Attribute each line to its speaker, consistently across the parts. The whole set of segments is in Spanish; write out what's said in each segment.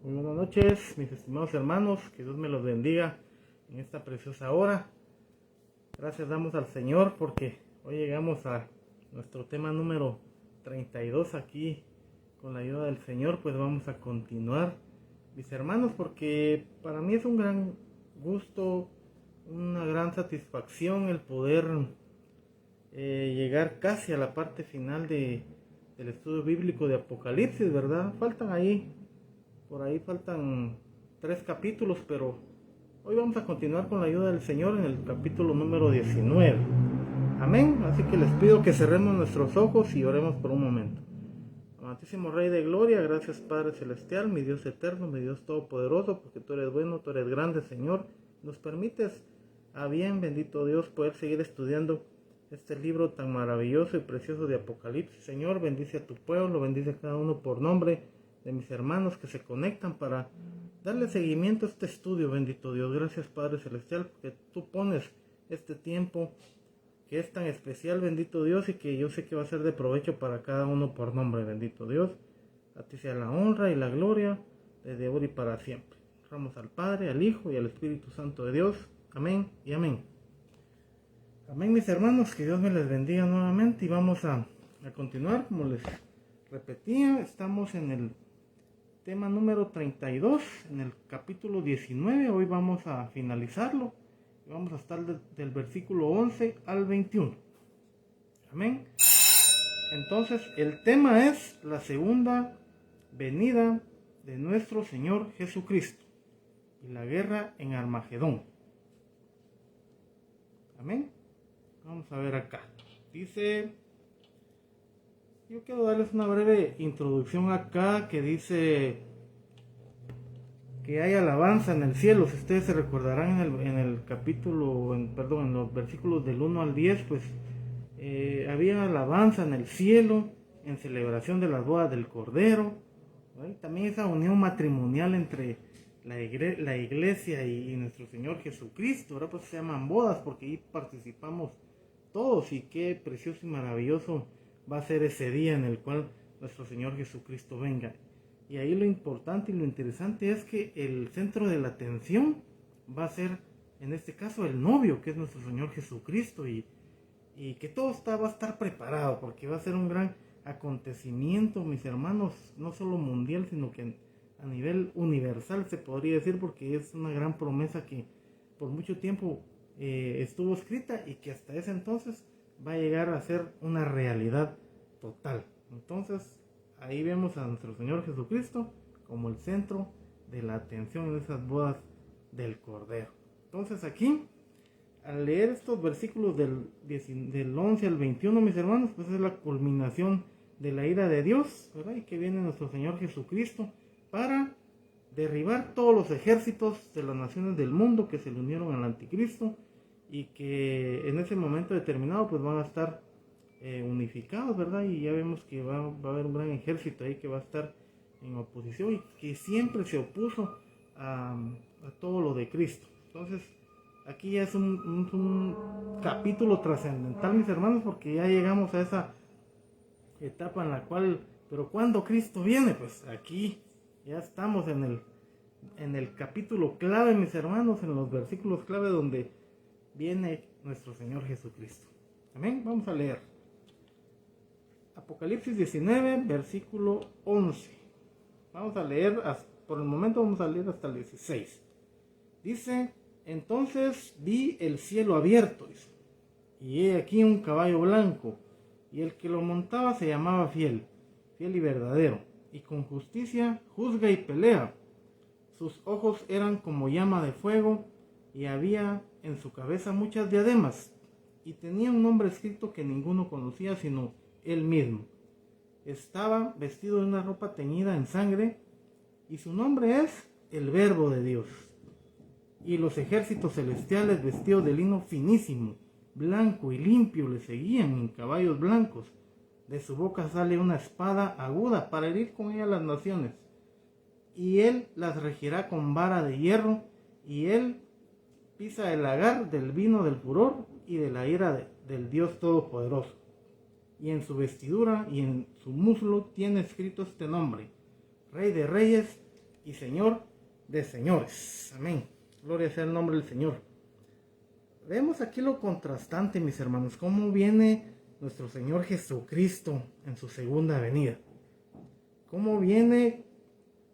Speaker 1: Muy buenas noches, mis estimados hermanos, que Dios me los bendiga en esta preciosa hora. Gracias damos al Señor porque hoy llegamos a nuestro tema número 32 aquí. Con la ayuda del Señor pues vamos a continuar, mis hermanos, porque para mí es un gran gusto, una gran satisfacción el poder llegar casi a la parte final del estudio bíblico de Apocalipsis, ¿verdad? Por ahí faltan 3 capítulos, pero hoy vamos a continuar con la ayuda del Señor en el capítulo número 19. Amén. Así que les pido que cerremos nuestros ojos y oremos por un momento. Amantísimo Rey de Gloria, gracias Padre Celestial, mi Dios eterno, mi Dios todopoderoso, porque tú eres bueno, tú eres grande, Señor. Nos permites a bien, bendito Dios, poder seguir estudiando este libro tan maravilloso y precioso de Apocalipsis. Señor, bendice a tu pueblo, bendice a cada uno por nombre de mis hermanos que se conectan para darle seguimiento a este estudio, bendito Dios. Gracias Padre Celestial, porque tú pones este tiempo que es tan especial, bendito Dios, y que yo sé que va a ser de provecho para cada uno por nombre, bendito Dios. A ti sea la honra y la gloria desde ahora y para siempre. Honramos al Padre, al Hijo y al Espíritu Santo de Dios. Amén y amén. Amén, mis hermanos, que Dios me les bendiga nuevamente y vamos a continuar. Como les repetía, estamos en el tema número 32, en el capítulo 19. Hoy vamos a finalizarlo. Vamos a estar del versículo 11 al 21. Amén. Entonces, el tema es la segunda venida de nuestro Señor Jesucristo y la guerra en Armagedón. Amén. Vamos a ver acá. Dice, yo quiero darles una breve introducción acá que dice que hay alabanza en el cielo. Si ustedes se recordarán en el capítulo, en los versículos del 1 al 10, pues había alabanza en el cielo, en celebración de las bodas del Cordero, ¿no? También esa unión matrimonial entre la iglesia y nuestro Señor Jesucristo. Ahora pues se llaman bodas porque ahí participamos todos, y qué precioso y maravilloso va a ser ese día en el cual nuestro Señor Jesucristo venga. Y ahí lo importante y lo interesante es que el centro de la atención va a ser, en este caso, el novio, que es nuestro Señor Jesucristo, y que todo va a estar preparado, porque va a ser un gran acontecimiento, mis hermanos, no solo mundial, sino que a nivel universal se podría decir, porque es una gran promesa que por mucho tiempo estuvo escrita y que hasta ese entonces va a llegar a ser una realidad total. Entonces, ahí vemos a nuestro Señor Jesucristo como el centro de la atención en esas bodas del Cordero. Entonces aquí, al leer estos versículos del 11 al 21, mis hermanos, pues es la culminación de la ira de Dios, ¿verdad? Y que viene nuestro Señor Jesucristo para derribar todos los ejércitos de las naciones del mundo que se le unieron al anticristo, y que en ese momento determinado pues van a estar unificados, ¿verdad? Y ya vemos que va a haber un gran ejército ahí que va a estar en oposición y que siempre se opuso a todo lo de Cristo. Entonces, aquí ya es un capítulo trascendental, mis hermanos, porque ya llegamos a esa etapa en la cual, pero ¿cuándo Cristo viene? Pues aquí ya estamos en el capítulo clave, mis hermanos, en los versículos clave donde viene nuestro Señor Jesucristo. Amén. Vamos a leer Apocalipsis 19, versículo 11. Vamos a leer, por el momento vamos a leer hasta el 16. Dice, entonces vi el cielo abierto, y he aquí un caballo blanco, y el que lo montaba se llamaba fiel y verdadero, y con justicia juzga y pelea. Sus ojos eran como llama de fuego, y había en su cabeza muchas diademas, y tenía un nombre escrito que ninguno conocía sino él mismo. Estaba vestido de una ropa teñida en sangre, y su nombre es el Verbo de Dios. Y los ejércitos celestiales, vestidos de lino finísimo, blanco y limpio, le seguían en caballos blancos. De su boca sale una espada aguda para herir con ella las naciones. Y él las regirá con vara de hierro, y él pisa el lagar del vino del furor y de la ira del Dios Todopoderoso. Y en su vestidura y en su muslo tiene escrito este nombre: Rey de Reyes y Señor de señores. Amén. Gloria sea el nombre del Señor. Vemos aquí lo contrastante, mis hermanos, cómo viene nuestro Señor Jesucristo en su segunda venida. Cómo viene,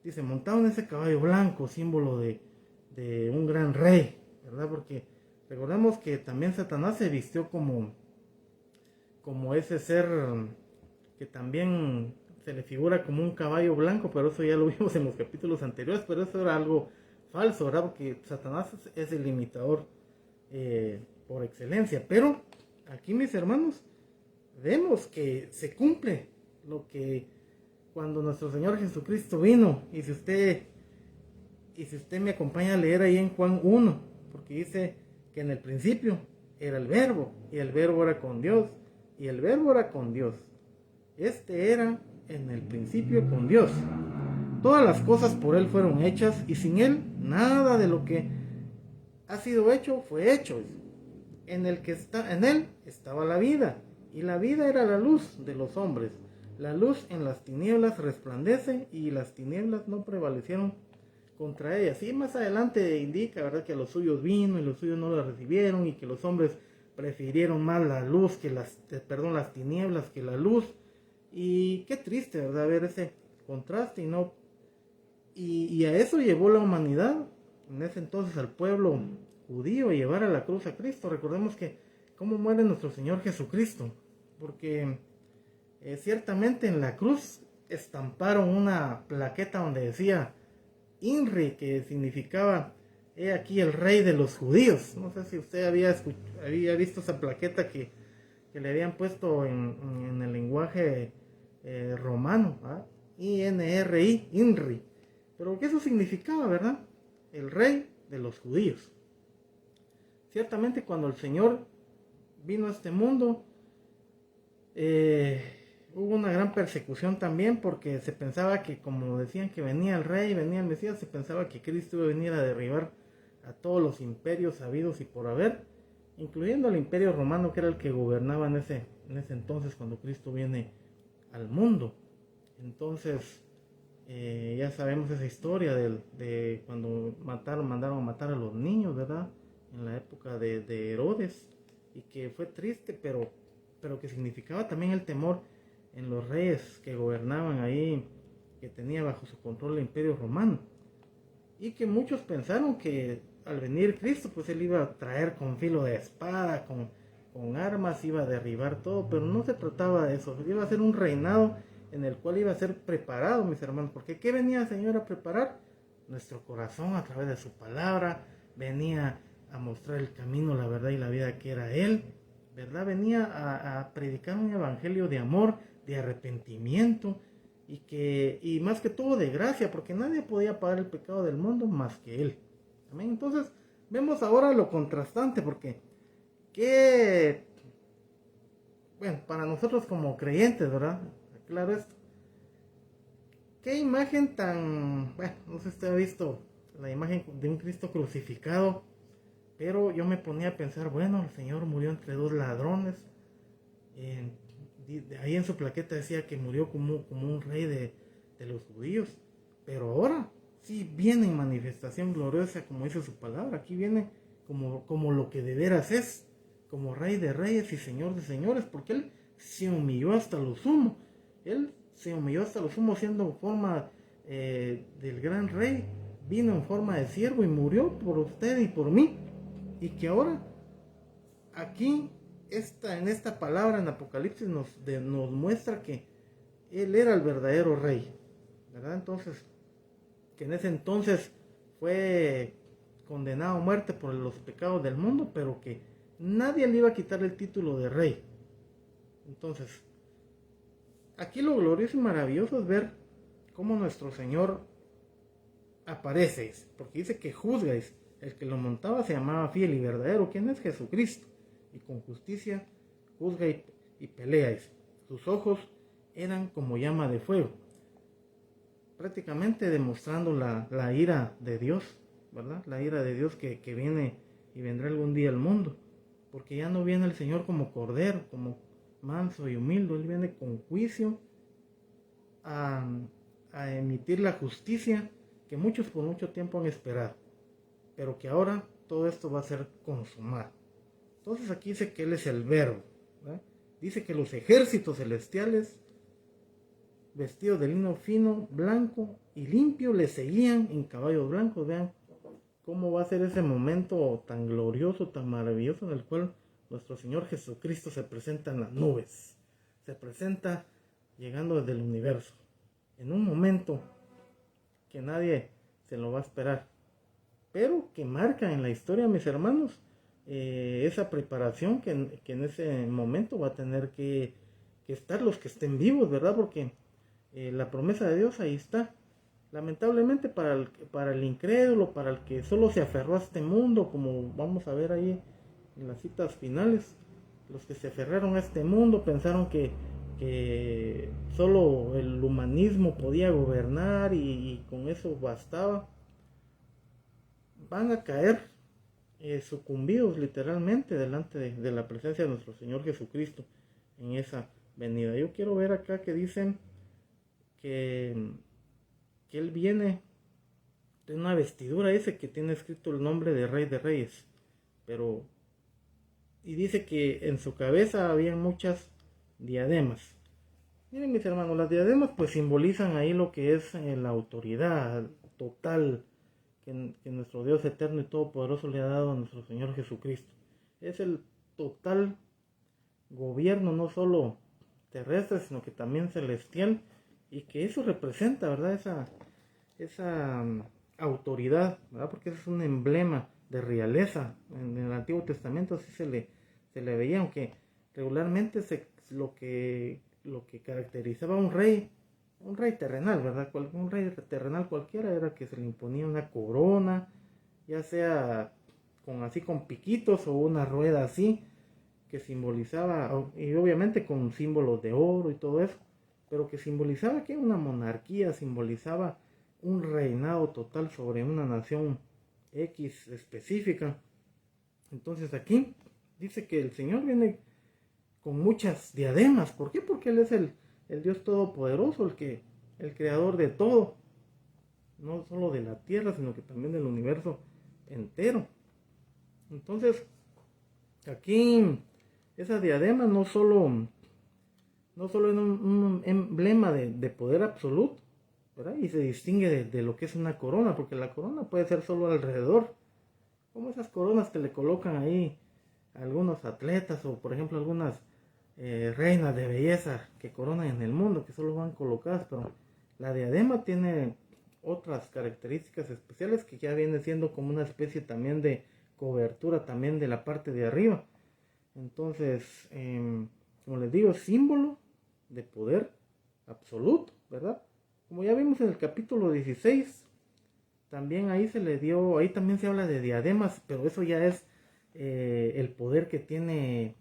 Speaker 1: dice, montado en ese caballo blanco, símbolo de un gran rey, ¿verdad? Porque recordemos que también Satanás se vistió como ese ser que también se le figura como un caballo blanco, pero eso ya lo vimos en los capítulos anteriores, pero eso era algo falso, ¿verdad? Porque Satanás es el imitador por excelencia. Pero aquí, mis hermanos, vemos que se cumple lo que cuando nuestro Señor Jesucristo vino. Y si usted me acompaña a leer ahí en Juan 1, porque dice que en el principio era el verbo, y el verbo era con Dios, y el verbo era con Dios. Este era en el principio con Dios. Todas las cosas por Él fueron hechas, y sin Él nada de lo que ha sido hecho fue hecho. En Él estaba la vida, y la vida era la luz de los hombres. La luz en las tinieblas resplandece, y las tinieblas no prevalecieron contra ellas. Y más adelante indica, ¿verdad?, que a los suyos vino y los suyos no la recibieron, y que los hombres prefirieron más la luz que las tinieblas que la luz. Y qué triste, ¿verdad?, ver ese contraste. Y a eso llevó la humanidad en ese entonces, al pueblo judío, a llevar a la cruz a Cristo. Recordemos que cómo muere nuestro Señor Jesucristo, porque ciertamente en la cruz estamparon una plaqueta donde decía INRI, que significaba he aquí el rey de los judíos. No sé si usted había visto esa plaqueta que le habían puesto en el lenguaje romano, ¿verdad? INRI, INRI. Pero que eso significaba, ¿verdad? El rey de los judíos. Ciertamente cuando el Señor vino a este mundo, hubo una gran persecución también, porque se pensaba que, como decían que venía el rey, venía el Mesías, se pensaba que Cristo iba a venir a derribar a todos los imperios habidos y por haber, incluyendo el imperio romano, que era el que gobernaba en ese entonces cuando Cristo viene al mundo. Entonces ya sabemos esa historia de cuando mandaron a matar a los niños, ¿verdad?, en la época de Herodes, y que fue triste, pero que significaba también el temor en los reyes que gobernaban ahí, que tenía bajo su control el imperio romano, y que muchos pensaron que al venir Cristo, pues Él iba a traer con filo de espada, con armas, iba a derribar todo, pero no se trataba de eso. Iba a ser un reinado en el cual iba a ser preparado, mis hermanos, porque ¿qué venía el Señor a preparar? Nuestro corazón a través de su palabra. Venía a mostrar el camino, la verdad y la vida, que era Él, ¿verdad? Venía a predicar un evangelio de amor, de arrepentimiento, y más que todo de gracia, porque nadie podía pagar el pecado del mundo más que Él. Amén. Entonces vemos ahora lo contrastante, porque bueno, para nosotros como creyentes, ¿verdad? Claro esto. Qué imagen tan, bueno, no sé si usted ha visto la imagen de un Cristo crucificado, pero yo me ponía a pensar, bueno, el Señor murió entre dos ladrones. Ahí en su plaqueta decía que murió como un rey de los judíos, pero ahora sí viene en manifestación gloriosa, como dice su palabra. Aquí viene como lo que de veras es, como rey de reyes y señor de señores, porque Él se humilló hasta lo sumo. Él se humilló hasta lo sumo, siendo en forma del gran rey, vino en forma de siervo y murió por usted y por mí. Y que ahora, aquí, en esta palabra en Apocalipsis nos muestra que Él era el verdadero rey, ¿verdad? Entonces, que en ese entonces fue condenado a muerte por los pecados del mundo, pero que nadie le iba a quitar el título de rey. Entonces, aquí lo glorioso y maravilloso es ver cómo nuestro Señor aparece, porque dice que juzgáis. El que lo montaba se llamaba fiel y verdadero, ¿quién es? Jesucristo. Y con justicia juzga y peleáis. Sus ojos eran como llama de fuego, prácticamente demostrando la ira de Dios, ¿verdad? La ira de Dios que viene y vendrá algún día al mundo, porque ya no viene el Señor como cordero, como manso y humilde. Él viene con juicio a emitir la justicia que muchos por mucho tiempo han esperado, pero que ahora todo esto va a ser consumado. Entonces aquí dice que Él es el Verbo, ¿verdad? Dice que los ejércitos celestiales, vestidos de lino fino, blanco y limpio, le seguían en caballos blancos. Vean cómo va a ser ese momento tan glorioso, tan maravilloso, en el cual nuestro Señor Jesucristo se presenta en las nubes, se presenta llegando desde el universo, en un momento que nadie se lo va a esperar, pero que marca en la historia, mis hermanos, esa preparación que en ese momento va a tener que estar los que estén vivos, ¿verdad? Porque la promesa de Dios ahí está. Lamentablemente para el incrédulo, para el que solo se aferró a este mundo, como vamos a ver ahí en las citas finales, los que se aferraron a este mundo pensaron que solo el humanismo podía gobernar y con eso bastaba, van a caer sucumbidos literalmente delante de la presencia de nuestro Señor Jesucristo en esa venida. Yo quiero ver acá que dicen que Él viene de una vestidura, dice que tiene escrito el nombre de Rey de Reyes, y dice que en su cabeza había muchas diademas. Miren, mis hermanos, las diademas pues simbolizan ahí lo que es la autoridad total que nuestro Dios eterno y todopoderoso le ha dado a nuestro Señor Jesucristo. Es el total gobierno, no solo terrestre, sino que también celestial, y que eso representa, ¿verdad? Esa autoridad, ¿verdad? Porque es un emblema de realeza. En el Antiguo Testamento así se le veía, aunque regularmente lo que caracterizaba a un rey terrenal, ¿verdad? Un rey terrenal cualquiera era que se le imponía una corona, ya sea con piquitos o una rueda así, que simbolizaba, y obviamente con símbolos de oro y todo eso, pero que simbolizaba que una monarquía, simbolizaba un reinado total sobre una nación X específica. Entonces aquí dice que el Señor viene con muchas diademas. ¿Por qué? Porque Él es el Dios todopoderoso, el creador de todo, no solo de la tierra, sino que también del universo entero. Entonces aquí esa diadema no solo es un emblema de poder absoluto, ¿verdad? Y se distingue de lo que es una corona, porque la corona puede ser solo alrededor, como esas coronas que le colocan ahí a algunos atletas, o por ejemplo algunas reinas de belleza que coronan en el mundo, que solo van colocadas, pero la diadema tiene otras características especiales que ya viene siendo como una especie también de cobertura también de la parte de arriba. Entonces, como les digo, es símbolo de poder absoluto, ¿verdad? Como ya vimos en el capítulo 16, también ahí ahí también se habla de diademas, pero eso ya es el poder que tiene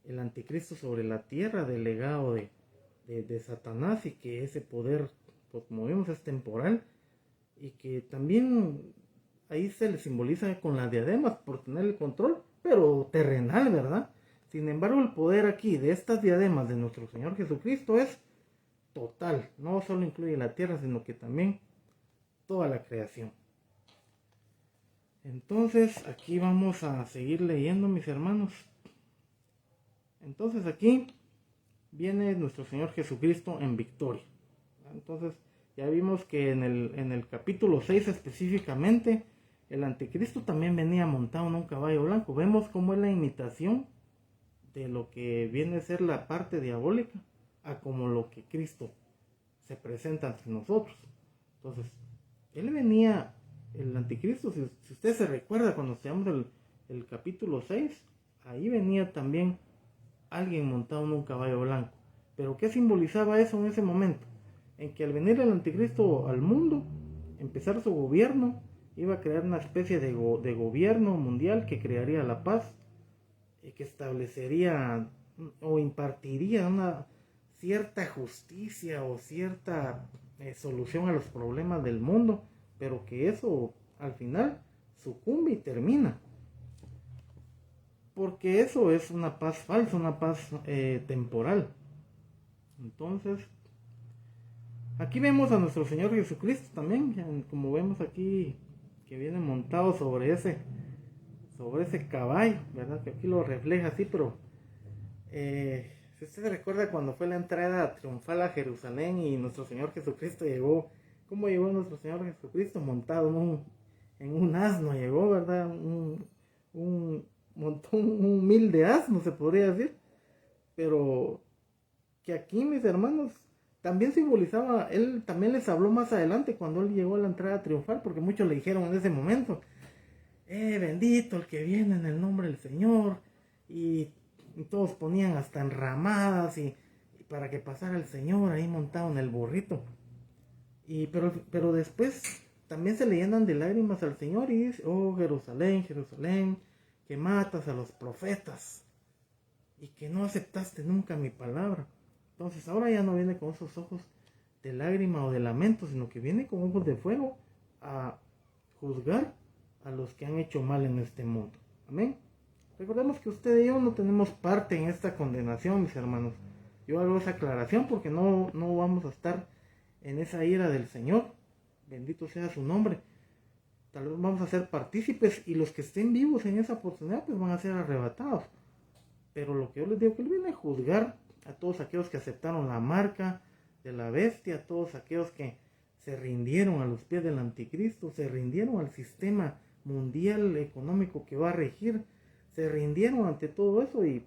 Speaker 1: el anticristo sobre la tierra, delegado de Satanás, y que ese poder, pues como vimos, es temporal, y que también ahí se le simboliza con las diademas por tener el control, pero terrenal, ¿verdad? Sin embargo, el poder aquí de estas diademas de nuestro Señor Jesucristo es total, no solo incluye la tierra, sino que también toda la creación. Entonces aquí vamos a seguir leyendo, mis hermanos. Entonces aquí viene nuestro Señor Jesucristo en victoria. Entonces ya vimos que en el capítulo 6 específicamente, el anticristo también venía montado en un caballo blanco. Vemos cómo es la imitación de lo que viene a ser la parte diabólica a como lo que Cristo se presenta ante nosotros. Entonces, él venía, el anticristo, si usted se recuerda cuando estudiamos el capítulo 6, ahí venía también alguien montado en un caballo blanco. Pero ¿qué simbolizaba eso en ese momento? En que al venir el anticristo al mundo, empezar su gobierno, iba a crear una especie de gobierno mundial que crearía la paz, que establecería o impartiría una cierta justicia o cierta solución a los problemas del mundo, pero que eso al final sucumbe y termina, porque eso es una paz falsa, una paz temporal. Entonces Aquí vemos a nuestro Señor Jesucristo también, como vemos aquí, que viene montado sobre ese caballo, ¿verdad? Que aquí lo refleja así, pero si usted se recuerda cuando fue la entrada triunfal a Jerusalén y nuestro Señor Jesucristo llegó, ¿cómo llegó nuestro Señor Jesucristo? Montado en un asno llegó, ¿verdad? Montó un humilde asno, se podría decir, pero que aquí, mis hermanos, también simbolizaba, él también les habló más adelante cuando él llegó a la entrada triunfal, porque muchos le dijeron en ese momento, bendito el que viene en el nombre del Señor, y todos ponían hasta enramadas y para que pasara el Señor ahí montado en el burrito. Pero después también se le llenan de lágrimas al Señor y dice, oh Jerusalén, Jerusalén, que matas a los profetas y que no aceptaste nunca mi palabra. Entonces ahora ya no viene con esos ojos de lágrima o de lamento, sino que viene con ojos de fuego a juzgar a los que han hecho mal en este mundo. Amén. Recordemos que usted y yo no tenemos parte en esta condenación, mis hermanos. Yo hago esa aclaración porque no vamos a estar en esa ira del Señor. Bendito sea su nombre. Tal vez vamos a ser partícipes y los que estén vivos en esa oportunidad pues van a ser arrebatados. Pero lo que yo les digo, que Él viene a juzgar a todos aquellos que aceptaron la marca de la bestia, a todos aquellos que se rindieron a los pies del anticristo, se rindieron al sistema mundial económico que va a regir, se rindieron ante todo eso y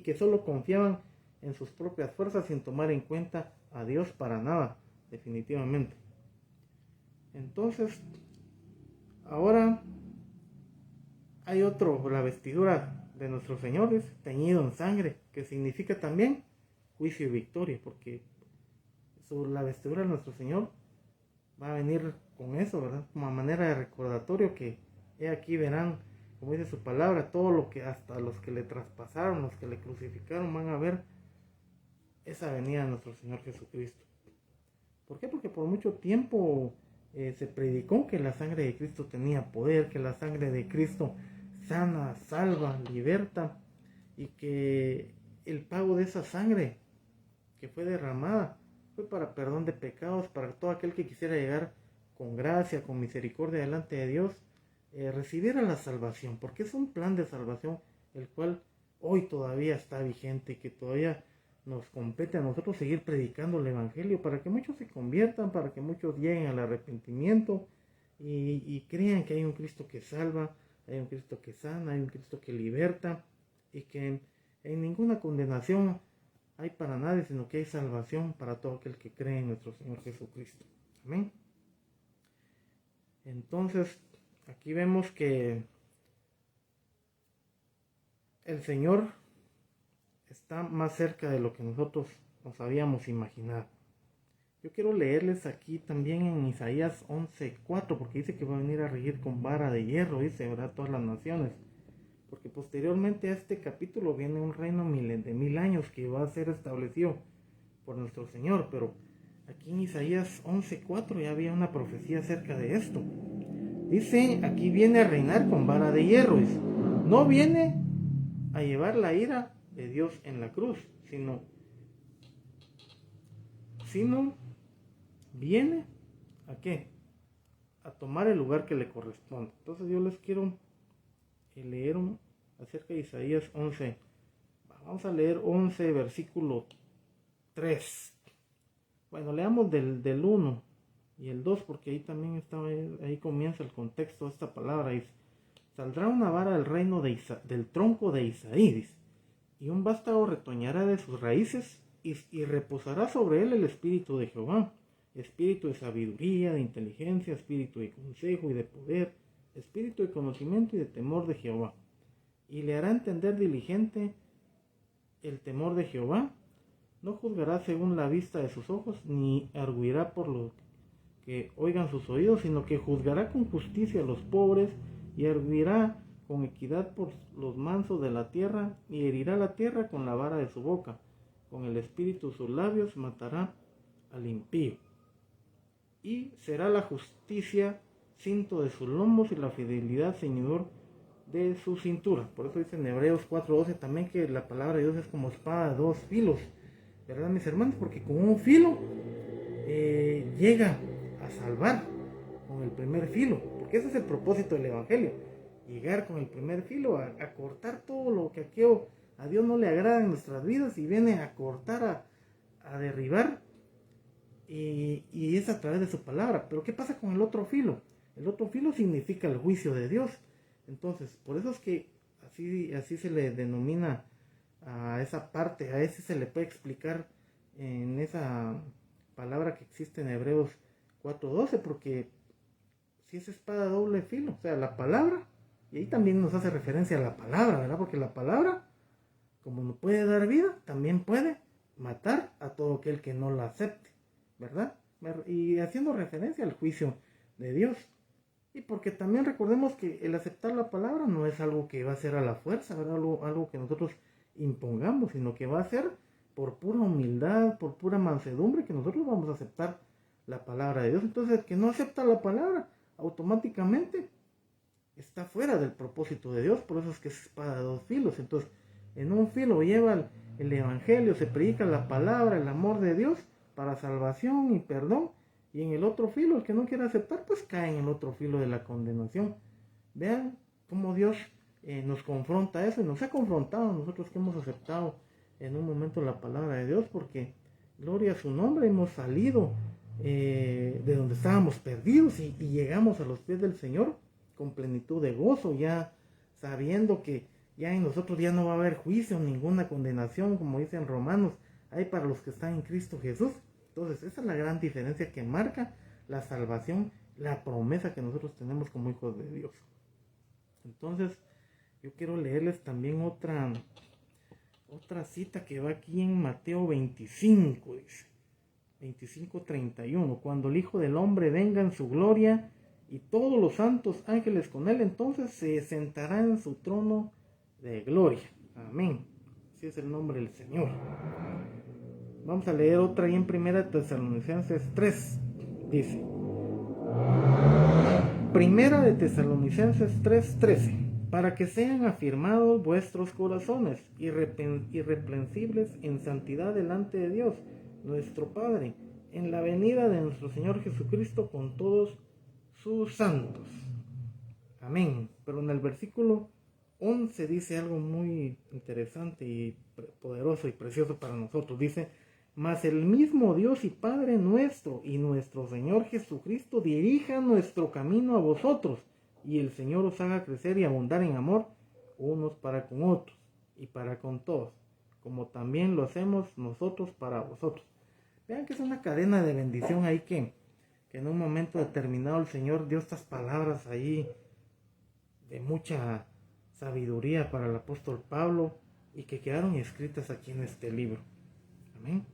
Speaker 1: que solo confiaban en sus propias fuerzas sin tomar en cuenta a Dios para nada, definitivamente. Entonces, ahora hay otro, la vestidura de nuestro Señor es teñido en sangre, que significa también juicio y victoria, porque la vestidura de nuestro Señor va a venir con eso, ¿verdad? Como a manera de recordatorio que aquí verán, como dice su palabra, todo lo que hasta los que le traspasaron, los que le crucificaron, van a ver esa venida de nuestro Señor Jesucristo. ¿Por qué? Porque por mucho tiempo se predicó que la sangre de Cristo tenía poder, que la sangre de Cristo sana, salva, liberta, y que el pago de esa sangre que fue derramada fue para perdón de pecados, para todo aquel que quisiera llegar con gracia, con misericordia delante de Dios, recibiera la salvación, porque es un plan de salvación el cual hoy todavía está vigente, que todavía nos compete a nosotros seguir predicando el Evangelio para que muchos se conviertan, para que muchos lleguen al arrepentimiento y crean que hay un Cristo que salva, hay un Cristo que sana, hay un Cristo que liberta y que en ninguna condenación hay para nadie, sino que hay salvación para todo aquel que cree en nuestro Señor Jesucristo. Amén. Entonces, aquí vemos que el Señor está más cerca de lo que nosotros nos habíamos imaginado. Yo quiero leerles aquí también en Isaías 11:4, porque dice que va a venir a regir con vara de hierro, dice, ¿verdad? Todas las naciones. Porque posteriormente a este capítulo viene un reino de 1000 años que va a ser establecido por nuestro Señor. Pero aquí en Isaías 11:4 ya había una profecía acerca de esto. Dice, aquí viene a reinar con vara de hierro. No viene a llevar la ira de Dios en la cruz, sino viene a qué? A tomar el lugar que le corresponde. Entonces yo les quiero leer acerca de Isaías 11. Vamos a leer 11 versículo 3. Bueno, leamos del 1 y el 2 porque ahí también ahí comienza el contexto de esta palabra. Dice, saldrá una vara del reino del tronco de Isaí, dice, y un vástago retoñará de sus raíces y reposará sobre él el espíritu de Jehová, espíritu de sabiduría, de inteligencia, espíritu de consejo y de poder, espíritu de conocimiento y de temor de Jehová. Y le hará entender diligente el temor de Jehová. No juzgará según la vista de sus ojos, ni arguirá por lo que oigan sus oídos, sino que juzgará con justicia a los pobres y arguirá con equidad por los mansos de la tierra, y herirá la tierra con la vara de su boca. Con el espíritu de sus labios matará al impío. Y será la justicia cinto de sus lomos y la fidelidad ceñidor de su cintura. Por eso dice en Hebreos 4:12 también que la palabra de Dios es como espada de dos filos, ¿verdad, mis hermanos? Porque con un filo llega a salvar con el primer filo, porque ese es el propósito del Evangelio, llegar con el primer filo a cortar todo lo que aquello a Dios no le agrada en nuestras vidas y viene a cortar, a derribar, y es a través de su palabra. Pero ¿qué pasa con el otro filo? El otro filo significa el juicio de Dios. Entonces, por eso es que así se le denomina a esa parte, a ese se le puede explicar en esa palabra que existe en Hebreos 4:12, porque si es espada doble filo, o sea, la palabra, y ahí también nos hace referencia a la palabra, ¿verdad? Porque la palabra, como nos puede dar vida, también puede matar a todo aquel que no la acepte, ¿verdad? Y haciendo referencia al juicio de Dios. Y porque también recordemos que el aceptar la palabra no es algo que va a ser a la fuerza, ¿verdad? Algo que nosotros impongamos, sino que va a ser por pura humildad, por pura mansedumbre, que nosotros vamos a aceptar la palabra de Dios. Entonces, el que no acepta la palabra, automáticamente está fuera del propósito de Dios. Por eso es que es espada de dos filos. Entonces, en un filo lleva el evangelio, se predica la palabra, el amor de Dios para salvación y perdón, y en el otro filo, el que no quiere aceptar, pues cae en el otro filo de la condenación. Vean cómo Dios nos confronta a eso, y nos ha confrontado a nosotros que hemos aceptado en un momento la palabra de Dios, porque gloria a su nombre, hemos salido de donde estábamos perdidos y llegamos a los pies del Señor con plenitud de gozo, ya sabiendo que ya en nosotros ya no va a haber juicio, ninguna condenación, como dicen Romanos, hay para los que están en Cristo Jesús. Entonces, esa es la gran diferencia que marca la salvación, la promesa que nosotros tenemos como hijos de Dios. Entonces, yo quiero leerles también otra cita que va aquí en Mateo 25, dice, 25:31, cuando el Hijo del Hombre venga en su gloria y todos los santos ángeles con él, entonces se sentará en su trono de gloria. Amén. Así es el nombre del Señor. Vamos a leer otra ahí en 1 Tesalonicenses 3. Dice, 1 Tesalonicenses 3:13, para que sean afirmados vuestros corazones irreprensibles en santidad delante de Dios, nuestro Padre, en la venida de nuestro Señor Jesucristo con todos sus santos. Amén. Pero en el versículo 11 dice algo muy interesante y poderoso y precioso para nosotros. Dice, mas el mismo Dios y Padre nuestro y nuestro Señor Jesucristo dirija nuestro camino a vosotros, y el Señor os haga crecer y abundar en amor unos para con otros y para con todos, como también lo hacemos nosotros para vosotros. Vean que es una cadena de bendición ahí que en un momento determinado el Señor dio estas palabras ahí de mucha sabiduría para el apóstol Pablo y que quedaron escritas aquí en este libro. Amén.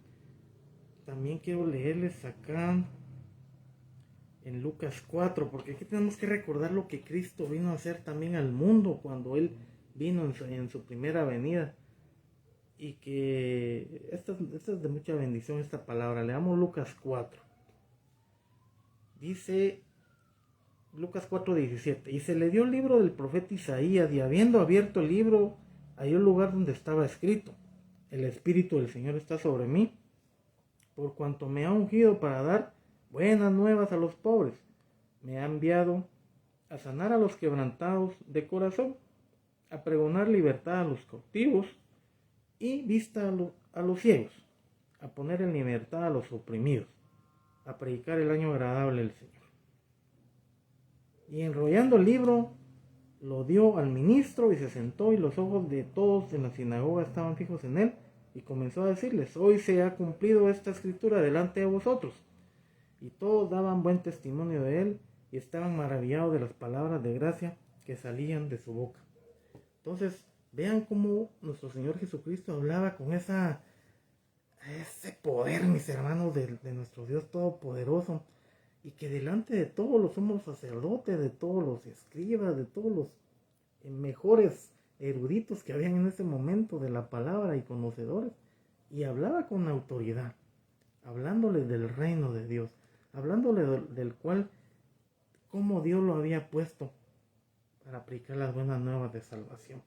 Speaker 1: También quiero leerles acá en Lucas 4, porque aquí tenemos que recordar lo que Cristo vino a hacer también al mundo cuando Él vino en su primera venida. Y que esta es de mucha bendición esta palabra. Leamos Lucas 4. Dice Lucas 4:17, y se le dio el libro del profeta Isaías, y habiendo abierto el libro, halló el lugar donde estaba escrito, el Espíritu del Señor está sobre mí, por cuanto me ha ungido para dar buenas nuevas a los pobres, me ha enviado a sanar a los quebrantados de corazón, a pregonar libertad a los cautivos y vista a los ciegos, a poner en libertad a los oprimidos, a predicar el año agradable del Señor. Y enrollando el libro, lo dio al ministro y se sentó, y los ojos de todos en la sinagoga estaban fijos en él, y comenzó a decirles, hoy se ha cumplido esta escritura delante de vosotros. Y todos daban buen testimonio de él, y estaban maravillados de las palabras de gracia que salían de su boca. Entonces, vean cómo nuestro Señor Jesucristo hablaba con ese poder, mis hermanos, de nuestro Dios Todopoderoso, y que delante de todos los sumos sacerdotes, de todos los escribas, de todos los mejores eruditos que habían en ese momento de la palabra y conocedores, y hablaba con autoridad, hablándoles del reino de Dios, hablándole del cual, cómo Dios lo había puesto para aplicar las buenas nuevas de salvación.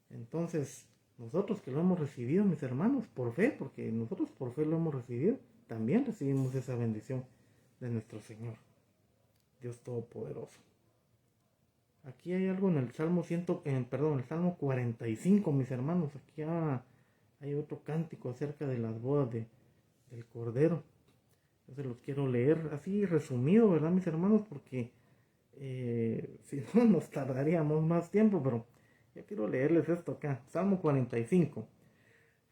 Speaker 1: Entonces, nosotros que lo hemos recibido, mis hermanos, por fe, porque nosotros por fe lo hemos recibido, también recibimos esa bendición de nuestro Señor, Dios Todopoderoso. Aquí hay algo en el Salmo el Salmo 45, mis hermanos. Aquí hay otro cántico acerca de las bodas del Cordero. Entonces los quiero leer así resumido, ¿verdad, mis hermanos? Porque si no nos tardaríamos más tiempo, pero yo quiero leerles esto acá. Salmo 45.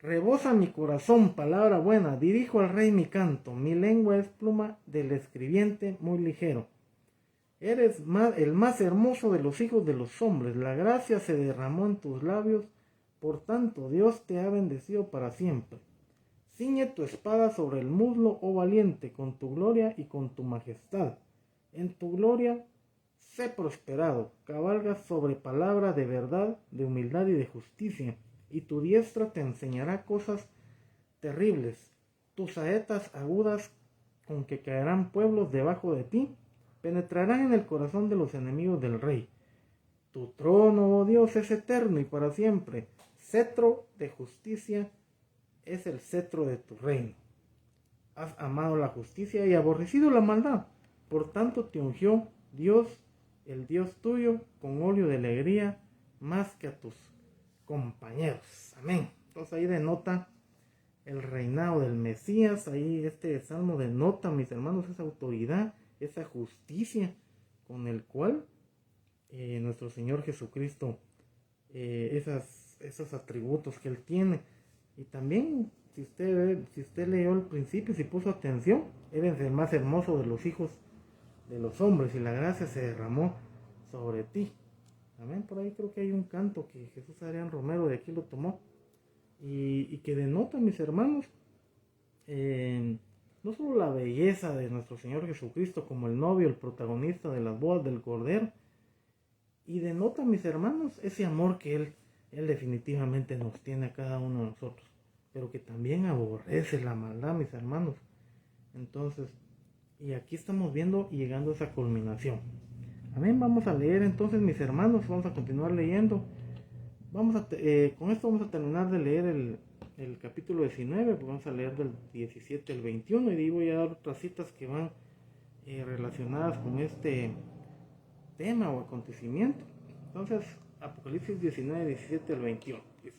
Speaker 1: Rebosa mi corazón palabra buena, dirijo al rey mi canto, mi lengua es pluma del escribiente muy ligero. Eres el más hermoso de los hijos de los hombres, la gracia se derramó en tus labios, por tanto Dios te ha bendecido para siempre. Ciñe tu espada sobre el muslo, oh valiente, con tu gloria y con tu majestad. En tu gloria sé prosperado, cabalgas sobre palabra de verdad, de humildad y de justicia, y tu diestra te enseñará cosas terribles. Tus saetas agudas con que caerán pueblos debajo de ti, penetrarán en el corazón de los enemigos del rey. Tu trono, oh Dios, es eterno y para siempre. Cetro de justicia es el cetro de tu reino. Has amado la justicia y aborrecido la maldad. Por tanto te ungió Dios, el Dios tuyo, con óleo de alegría, más que a tus compañeros. Amén. Entonces ahí denota el reinado del Mesías. Ahí este salmo denota, mis hermanos, esa autoridad, esa justicia con el cual nuestro Señor Jesucristo, esos atributos que Él tiene. Y también, si usted leyó al principio, si puso atención, Él es el más hermoso de los hijos de los hombres y la gracia se derramó sobre ti. Amén. Por ahí creo que hay un canto que Jesús Adrián Romero de aquí lo tomó y que denota, mis hermanos, no solo la belleza de nuestro Señor Jesucristo como el novio, el protagonista de las bodas del Cordero, y denota, mis hermanos, ese amor que Él definitivamente nos tiene a cada uno de nosotros, pero que también aborrece la maldad, mis hermanos. Entonces, y aquí estamos viendo y llegando a esa culminación. Amén. Vamos a leer entonces, mis hermanos, vamos a continuar leyendo. Con esto vamos a terminar de leer el capítulo 19, pues vamos a leer del 17 al 21 y ahí voy a dar otras citas que van relacionadas con este tema o acontecimiento. Entonces, Apocalipsis 19, 17 al 21. Dice: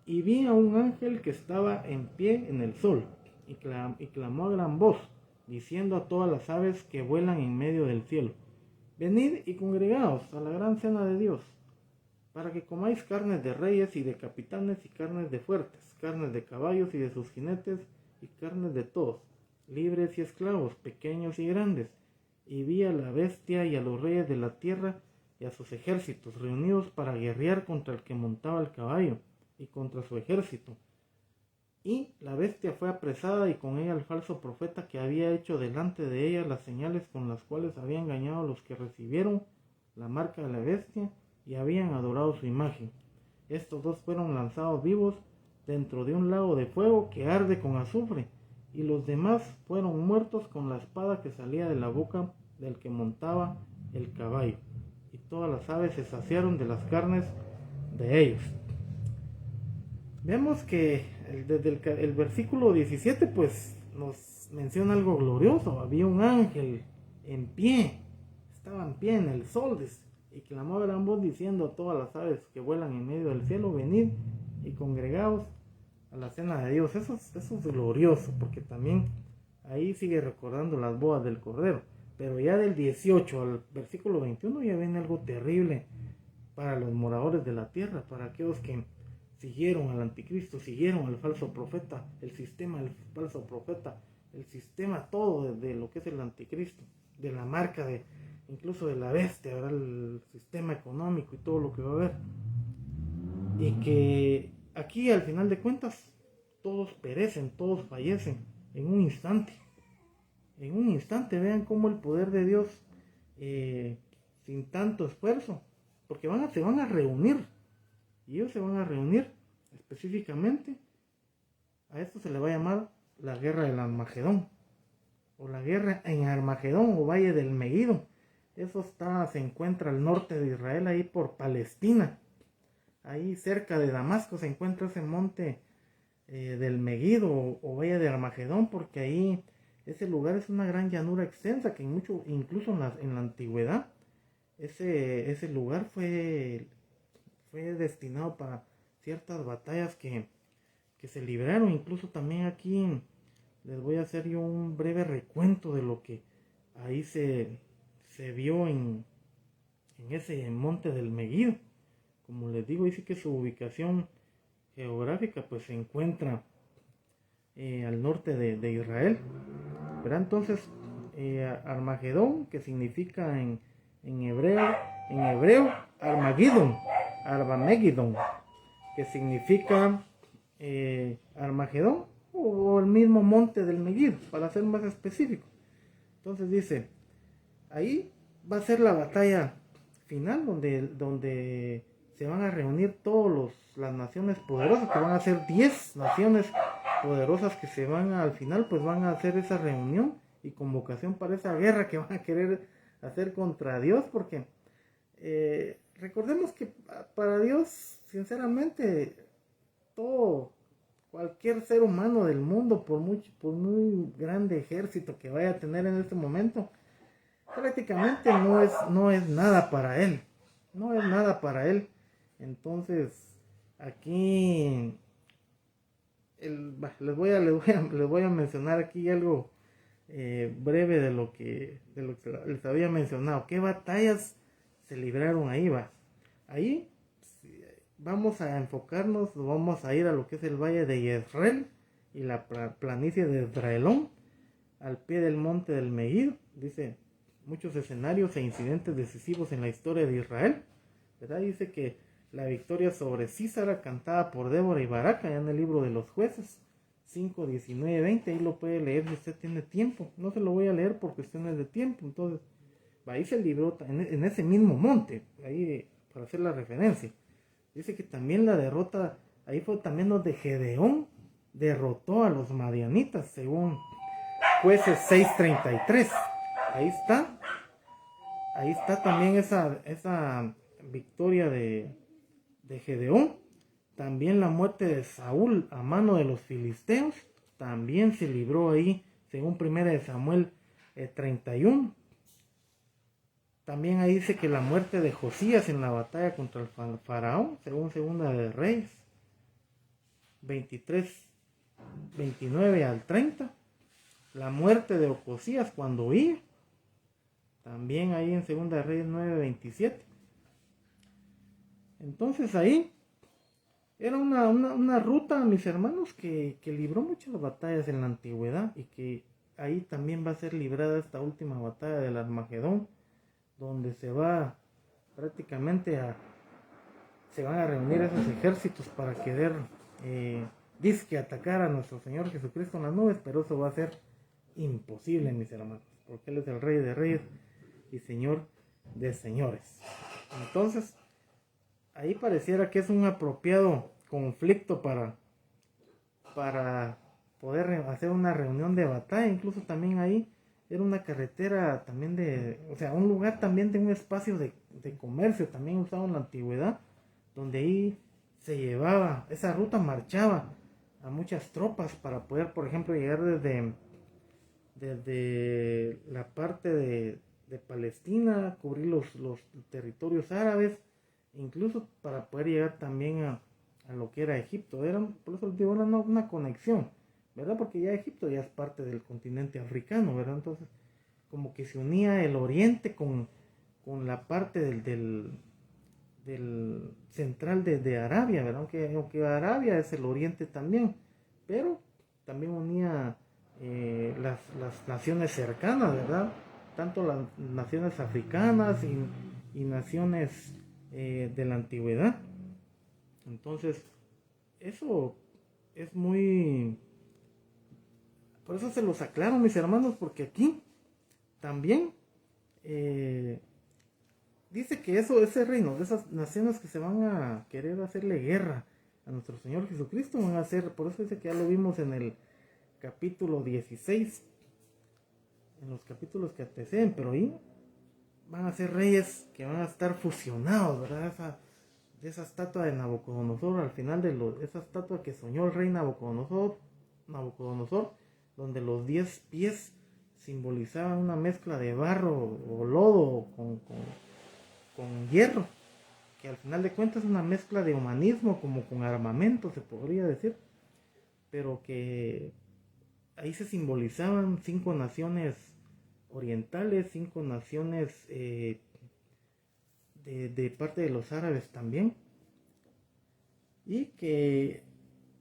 Speaker 1: y vi a un ángel que estaba en pie en el sol y clamó a gran voz, diciendo a todas las aves que vuelan en medio del cielo: venid y congregaos a la gran cena de Dios, para que comáis carnes de reyes y de capitanes y carnes de fuertes, carnes de caballos y de sus jinetes y carnes de todos, libres y esclavos, pequeños y grandes. Y vi a la bestia y a los reyes de la tierra y a sus ejércitos reunidos para guerrear contra el que montaba el caballo y contra su ejército. Y la bestia fue apresada y con ella el falso profeta que había hecho delante de ella las señales con las cuales había engañado a los que recibieron la marca de la bestia y habían adorado su imagen. Estos dos fueron lanzados vivos dentro de un lago de fuego que arde con azufre, y los demás fueron muertos con la espada que salía de la boca del que montaba el caballo, y todas las aves se saciaron de las carnes de ellos. Vemos que desde el versículo 17 pues nos menciona algo glorioso. Había un ángel en pie, estaba en pie en el sol, y clamó a gran voz diciendo a todas las aves que vuelan en medio del cielo: venid y congregaos a la cena de Dios. Eso es glorioso, porque también ahí sigue recordando las bodas del Cordero. Pero ya del 18 al versículo 21 ya viene algo terrible para los moradores de la tierra, para aquellos que siguieron al anticristo, siguieron al falso profeta, el sistema del falso profeta, el sistema todo de lo que es el anticristo, de la marca incluso de la bestia, ¿verdad? El sistema económico y todo lo que va a haber. Y que aquí al final de cuentas todos perecen, todos fallecen en un instante. En un instante, vean cómo el poder de Dios, sin tanto esfuerzo, porque se van a reunir, y ellos se van a reunir específicamente. A esto se le va a llamar la guerra del Armagedón, o la guerra en Armagedón, o Valle del Megido. Eso se encuentra al norte de Israel, ahí por Palestina. Ahí cerca de Damasco se encuentra ese monte del Megido o valle de Armagedón, porque ahí ese lugar es una gran llanura extensa que incluso en la antigüedad, ese lugar fue destinado para ciertas batallas que se libraron. Incluso también aquí les voy a hacer yo un breve recuento de lo que ahí se vio en ese monte del Megido. Como les digo, dice que su ubicación geográfica pues se encuentra al norte de Israel. ¿Verdad? Entonces, Armagedón, que significa en hebreo Armagedón, que significa Armagedón o el mismo monte del Megido, para ser más específico. Entonces dice, ahí va a ser la batalla final donde se van a reunir todas las naciones poderosas, que van a ser 10 naciones poderosas que se van al final, pues van a hacer esa reunión y convocación para esa guerra que van a querer hacer contra Dios, porque recordemos que para Dios, sinceramente, cualquier ser humano del mundo, por muy grande ejército que vaya a tener en este momento, prácticamente no es nada para él. No es nada para él. Entonces, aquí les voy a mencionar aquí algo breve de lo que les había mencionado. ¿Qué batallas se libraron ahí? Ahí vamos a enfocarnos, vamos a ir a lo que es el valle de Jezreel y la planicie de Israelón, al pie del monte del Megido. Dice, muchos escenarios e incidentes decisivos en la historia de Israel, ¿verdad? Dice que la victoria sobre Sísara, cantada por Débora y Baraca, ya en el libro de los jueces 5, 19, 20, ahí lo puede leer si usted tiene tiempo. No se lo voy a leer por cuestiones de tiempo. Entonces, ahí se libró en ese mismo monte, ahí para hacer la referencia. Dice que también la derrota, ahí fue también donde Gedeón derrotó a los madianitas, según Jueces 6:33. Ahí está también esa victoria de Gedeón. También la muerte de Saúl a mano de los filisteos también se libró ahí, según 1 Samuel 31. También ahí dice que la muerte de Josías en la batalla contra el faraón, según 2 de Reyes 23, 29 al 30. La muerte de Ocosías cuando huía, también ahí en 2 de Reyes 9, 27. Entonces ahí era una ruta, mis hermanos, que libró muchas batallas en la antigüedad, y que ahí también va a ser librada esta última batalla del Armagedón, donde se va prácticamente se van a reunir esos ejércitos para querer disque atacar a nuestro Señor Jesucristo en las nubes, pero eso va a ser imposible, mis hermanos, porque Él es el Rey de Reyes y Señor de Señores. Entonces, ahí pareciera que es un apropiado conflicto para poder hacer una reunión de batalla. Incluso también ahí era una carretera también un lugar también de un espacio de comercio también usado en la antigüedad, donde ahí se llevaba, esa ruta marchaba a muchas tropas para poder, por ejemplo, llegar desde la parte de Palestina, cubrir los territorios árabes, incluso para poder llegar también a lo que era Egipto. Por eso digo, era una conexión, ¿verdad? Porque ya Egipto ya es parte del continente africano, ¿verdad? Entonces, como que se unía el oriente con la parte del central de Arabia, ¿verdad? Aunque Arabia es el oriente también, pero también unía las naciones cercanas, ¿verdad? Tanto las naciones africanas y naciones de la antigüedad. Entonces, eso es muy... Por eso se los aclaro, mis hermanos, porque aquí también dice que ese reino, de esas naciones que se van a querer hacerle guerra a nuestro Señor Jesucristo, van a ser, por eso dice que ya lo vimos en el capítulo 16, en los capítulos que anteceden, pero ahí van a ser reyes que van a estar fusionados, ¿verdad? esa estatua de Nabucodonosor, al final esa estatua que soñó el rey Nabucodonosor, donde los 10 pies simbolizaban una mezcla de barro o lodo con hierro, que al final de cuentas es una mezcla de humanismo como con armamento, se podría decir, pero que ahí se simbolizaban 5 naciones orientales, 5 naciones de parte de los árabes también, y que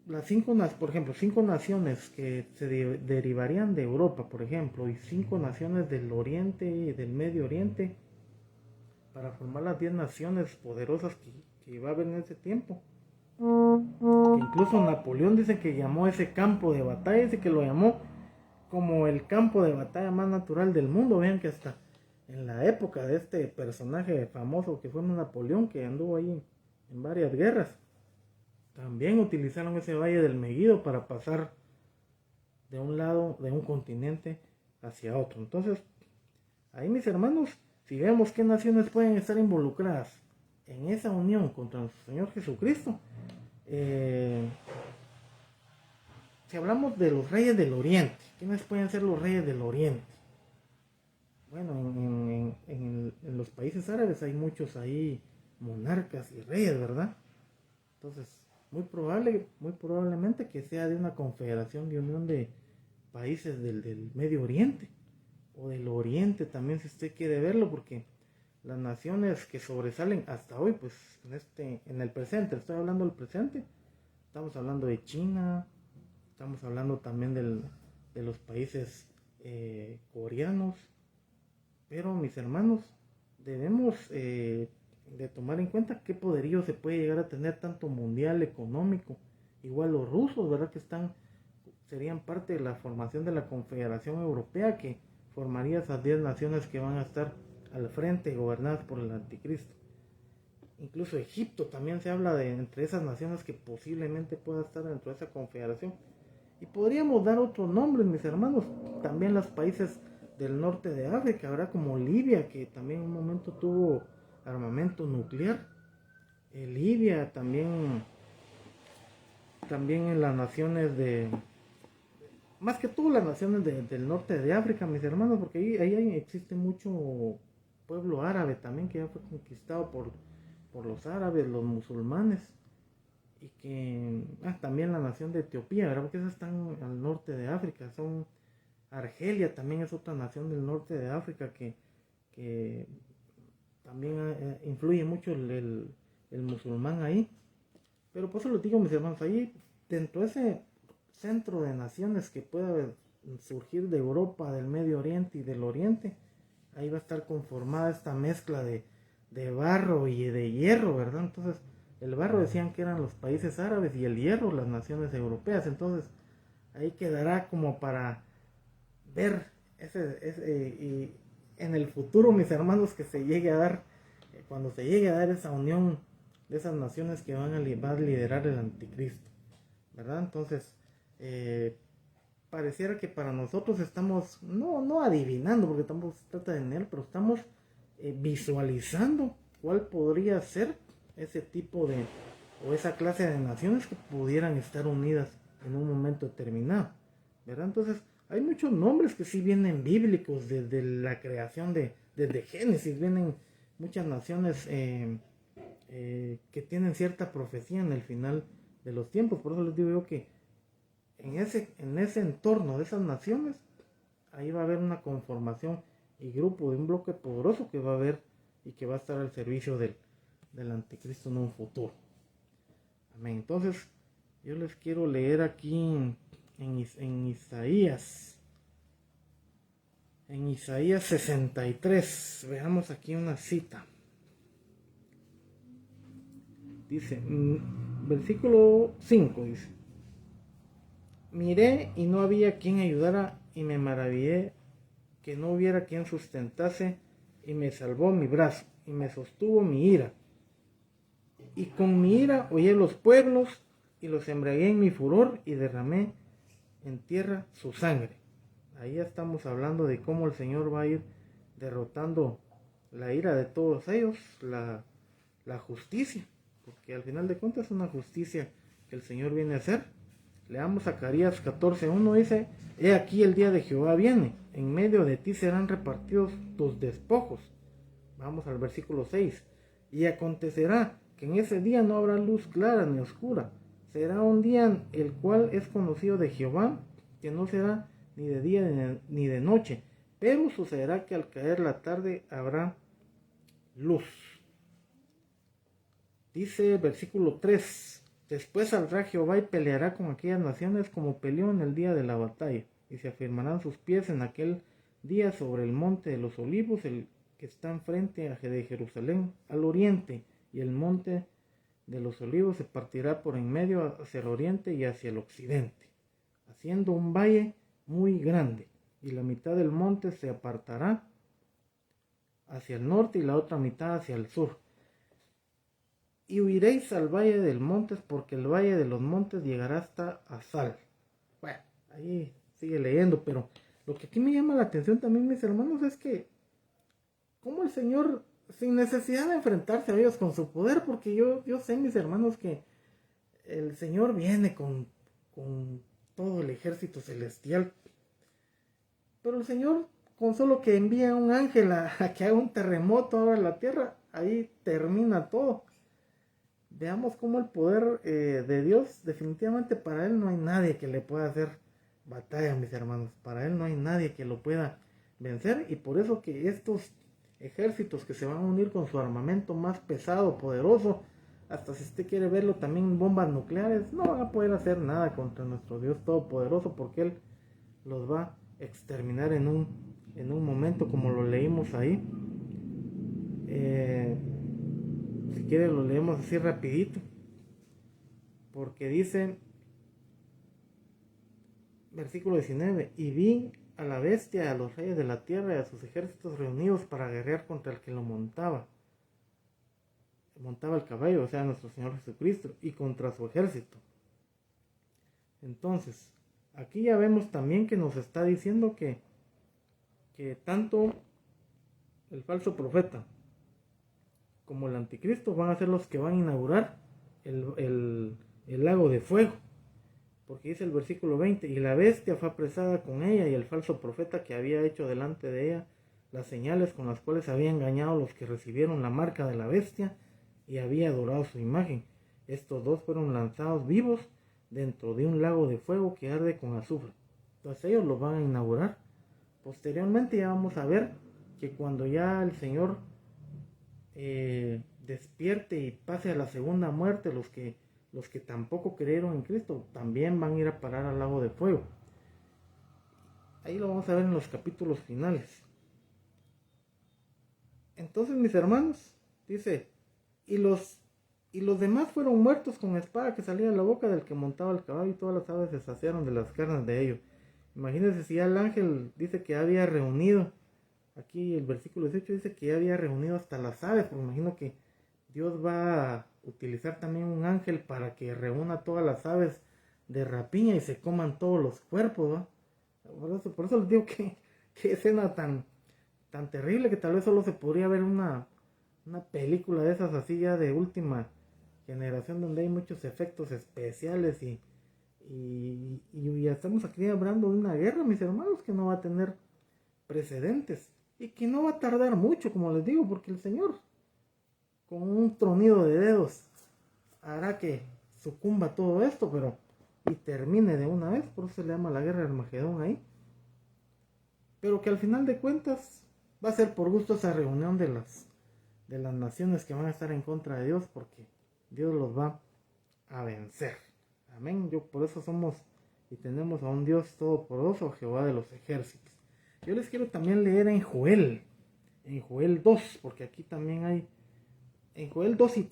Speaker 1: las 5, por ejemplo, 5 naciones que se derivarían de Europa, por ejemplo, y 5 naciones del Oriente y del Medio Oriente, para formar las 10 naciones poderosas que iba a haber en ese tiempo. Que incluso Napoleón dice que llamó ese campo de batalla, dice que lo llamó como el campo de batalla más natural del mundo. Vean que hasta en la época de este personaje famoso que fue Napoleón, que anduvo ahí en varias guerras, también utilizaron ese valle del Meguido para pasar de un lado de un continente hacia otro. Entonces, ahí mis hermanos, si vemos qué naciones pueden estar involucradas en esa unión contra nuestro Señor Jesucristo, si hablamos de los reyes del Oriente, ¿quiénes pueden ser los reyes del Oriente? Bueno, en los países árabes hay muchos ahí monarcas y reyes, ¿verdad? Entonces, muy probablemente que sea de una confederación de unión de países del Medio Oriente o del Oriente también, si usted quiere verlo, porque las naciones que sobresalen hasta hoy, pues en el presente, estoy hablando del presente, estamos hablando de China, estamos hablando también de los países coreanos, pero mis hermanos, debemos de tomar en cuenta qué poderío se puede llegar a tener tanto mundial, económico, igual los rusos, ¿verdad? Que serían parte de la formación de la Confederación Europea, que formaría esas 10 naciones que van a estar al frente, gobernadas por el anticristo. Incluso Egipto también se habla de entre esas naciones que posiblemente pueda estar dentro de esa confederación. Y podríamos dar otros nombres, mis hermanos, también los países del norte de África, ¿verdad? Como Libia, que también en un momento tuvo armamento nuclear. Libia también en las naciones más que todo las naciones del norte de África, mis hermanos, porque ahí existe mucho pueblo árabe también, que ya fue conquistado por los árabes, los musulmanes, y que también la nación de Etiopía, ¿verdad? Porque esas están al norte de África. Argelia también es otra nación del norte de África que también influye mucho el musulmán ahí. Pero por eso les digo, mis hermanos, ahí dentro de ese centro de naciones que pueda surgir de Europa, del Medio Oriente y del Oriente, ahí va a estar conformada esta mezcla de barro y de hierro, ¿verdad? Entonces, el barro decían que eran los países árabes y el hierro las naciones europeas. Entonces, ahí quedará como para ver y en el futuro, mis hermanos, que se llegue a dar, cuando se llegue a dar esa unión de esas naciones que va a liderar el anticristo, ¿verdad? Entonces, pareciera que para nosotros estamos, no adivinando, porque tampoco se trata de él, pero estamos visualizando cuál podría ser ese tipo o esa clase de naciones que pudieran estar unidas en un momento determinado, ¿verdad? Entonces, hay muchos nombres que sí vienen bíblicos desde la creación desde Génesis, vienen muchas naciones que tienen cierta profecía en el final de los tiempos. Por eso les digo yo que en ese entorno de esas naciones, ahí va a haber una conformación y grupo de un bloque poderoso que va a haber y que va a estar al servicio del anticristo en un futuro. Amén. Entonces, yo les quiero leer aquí en Isaías. En Isaías 63, veamos aquí una cita. Dice, versículo 5 dice: miré y no había quien ayudara, y me maravillé que no hubiera quien sustentase, y me salvó mi brazo, y me sostuvo mi ira. Y con mi ira hollé los pueblos, y los embriagué en mi furor, y derramé en tierra su sangre. Ahí ya estamos hablando de cómo el Señor va a ir derrotando la ira de todos ellos, la justicia, porque al final de cuentas es una justicia que el Señor viene a hacer. Leamos Zacarías 14:1, dice: He aquí el día de Jehová viene, en medio de ti serán repartidos tus despojos. Vamos al versículo 6. Y acontecerá que en ese día no habrá luz clara ni oscura. Será un día el cual es conocido de Jehová, que no será ni de día ni de noche. Pero sucederá que al caer la tarde habrá luz. Dice el versículo 3. Después saldrá Jehová y peleará con aquellas naciones como peleó en el día de la batalla. Y se afirmarán sus pies en aquel día sobre el monte de los olivos, el que está enfrente de Jerusalén al oriente, y el monte de los olivos se partirá por en medio hacia el oriente y hacia el occidente, haciendo un valle muy grande, y la mitad del monte se apartará hacia el norte y la otra mitad hacia el sur. Y huiréis al valle del montes, porque el valle de los montes llegará hasta Azal. Bueno, ahí sigue leyendo, pero lo que aquí me llama la atención también, mis hermanos, es que cómo el Señor, sin necesidad de enfrentarse a ellos con su poder, porque yo sé, mis hermanos, que el Señor viene con todo el ejército celestial, pero el Señor, con solo que envía un ángel a que haga un terremoto ahora en la tierra, ahí termina todo. Veamos cómo el poder de Dios, definitivamente para Él no hay nadie que le pueda hacer batalla, mis hermanos. Para Él no hay nadie que lo pueda vencer, y por eso que estos ejércitos que se van a unir con su armamento más pesado, poderoso, hasta si usted quiere verlo también bombas nucleares, no van a poder hacer nada contra nuestro Dios todopoderoso, porque Él los va a exterminar en un momento, como lo leímos ahí. Si quiere lo leemos así rapidito, porque dice versículo 19: y vi a la bestia, a los reyes de la tierra y a sus ejércitos reunidos para guerrear contra el que lo montaba el caballo, o sea, nuestro Señor Jesucristo, y contra su ejército. Entonces, aquí ya vemos también que nos está diciendo que tanto el falso profeta como el anticristo van a ser los que van a inaugurar el lago de fuego. Porque dice el versículo 20: y la bestia fue apresada con ella y el falso profeta que había hecho delante de ella las señales con las cuales había engañado a los que recibieron la marca de la bestia y había adorado su imagen. Estos dos fueron lanzados vivos dentro de un lago de fuego que arde con azufre. Entonces ellos lo van a inaugurar. Posteriormente ya vamos a ver que cuando ya el Señor despierte y pase a la segunda muerte, los que tampoco creyeron en Cristo también van a ir a parar al lago de fuego. Ahí lo vamos a ver en los capítulos finales. Entonces, mis hermanos, dice: y los demás fueron muertos con espada que salía de la boca del que montaba el caballo, y todas las aves se saciaron de las carnes de ellos. Imagínense si ya el ángel dice que había reunido, aquí el versículo 18 dice que ya había reunido hasta las aves, pues imagino que Dios va a utilizar también un ángel para que reúna todas las aves de rapiña y se coman todos los cuerpos, ¿no? Por eso les digo que escena tan terrible, que tal vez solo se podría ver una película de esas así ya de última generación, donde hay muchos efectos especiales y ya estamos aquí hablando de una guerra, mis hermanos, que no va a tener precedentes y que no va a tardar mucho, como les digo, porque el Señor con un tronido de dedos hará que sucumba todo esto, pero y termine de una vez. Por eso se le llama la guerra de Armagedón ahí, pero que al final de cuentas va a ser por gusto esa reunión de las naciones que van a estar en contra de Dios, porque Dios los va a vencer. Amén. Por eso somos y tenemos a un Dios todopoderoso, Jehová de los ejércitos. Yo les quiero también leer en Joel 2, porque aquí también hay, en Joel 2 y